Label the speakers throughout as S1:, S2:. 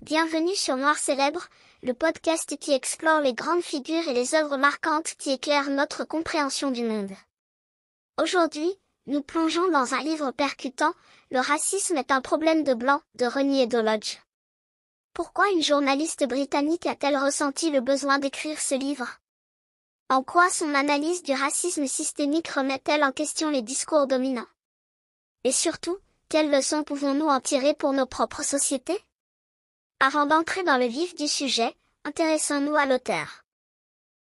S1: Bienvenue sur Noir Célèbre, le podcast qui explore les grandes figures et les œuvres marquantes qui éclairent notre compréhension du monde. Aujourd'hui, nous plongeons dans un livre percutant, Le racisme est un problème de blanc, de Ronnie Eddo-Lodge. Pourquoi une journaliste britannique a-t-elle ressenti le besoin d'écrire ce livre? En quoi son analyse du racisme systémique remet-elle en question les discours dominants? Et surtout, quelles leçons pouvons-nous en tirer pour nos propres sociétés? Avant d'entrer dans le vif du sujet, intéressons-nous à l'auteur.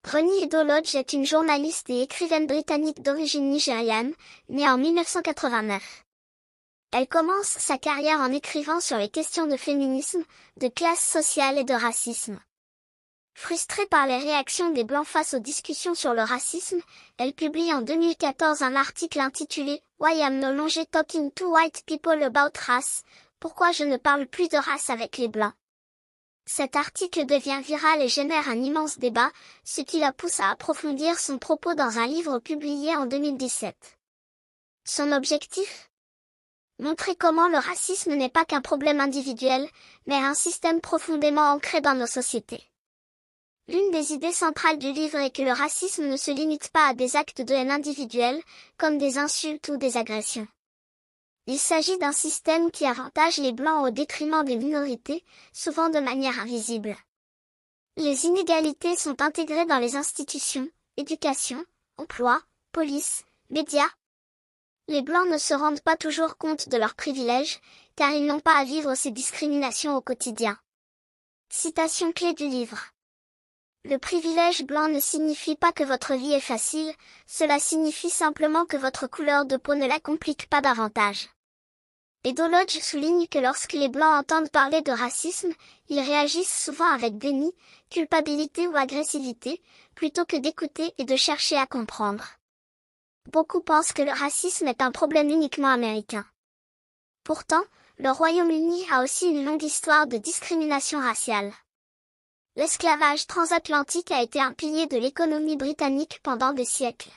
S1: Ronnie Eddo-Lodge est une journaliste et écrivaine britannique d'origine nigériane, née en 1989. Elle commence sa carrière en écrivant sur les questions de féminisme, de classe sociale et de racisme. Frustrée par les réactions des Blancs face aux discussions sur le racisme, elle publie en 2014 un article intitulé « Why I'm no longer talking to white people about race ?» Pourquoi je ne parle plus de race avec les Blancs. Cet article devient viral et génère un immense débat, ce qui la pousse à approfondir son propos dans un livre publié en 2017. Son objectif? Montrer comment le racisme n'est pas qu'un problème individuel, mais un système profondément ancré dans nos sociétés. L'une des idées centrales du livre est que le racisme ne se limite pas à des actes de haine individuels, comme des insultes ou des agressions. Il s'agit d'un système qui avantage les Blancs au détriment des minorités, souvent de manière invisible. Les inégalités sont intégrées dans les institutions, éducation, emploi, police, médias. Les Blancs ne se rendent pas toujours compte de leurs privilèges, car ils n'ont pas à vivre ces discriminations au quotidien. Citation clé du livre. Le privilège blanc ne signifie pas que votre vie est facile, cela signifie simplement que votre couleur de peau ne la complique pas davantage. Eddo-Lodge souligne que lorsque les Blancs entendent parler de racisme, ils réagissent souvent avec déni, culpabilité ou agressivité, plutôt que d'écouter et de chercher à comprendre. Beaucoup pensent que le racisme est un problème uniquement américain. Pourtant, le Royaume-Uni a aussi une longue histoire de discrimination raciale. L'esclavage transatlantique a été un pilier de l'économie britannique pendant des siècles.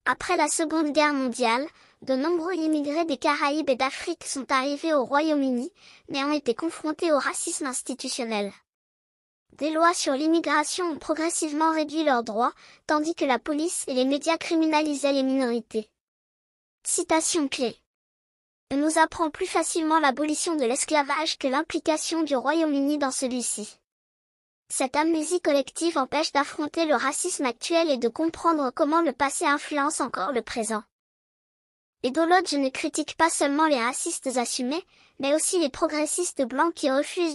S1: Après la Seconde Guerre mondiale, de nombreux immigrés des Caraïbes et d'Afrique sont arrivés au Royaume-Uni, mais ont été confrontés au racisme institutionnel. Des lois sur l'immigration ont progressivement réduit leurs droits, tandis que la police et les médias criminalisaient les minorités. Citation clé. On nous apprend plus facilement l'abolition de l'esclavage que l'implication du Royaume-Uni dans celui-ci. Cette amnésie collective empêche d'affronter le racisme actuel et de comprendre comment le passé influence encore le présent. Eddo-Lodge ne critique pas seulement les racistes assumés, mais aussi les progressistes blancs qui refusent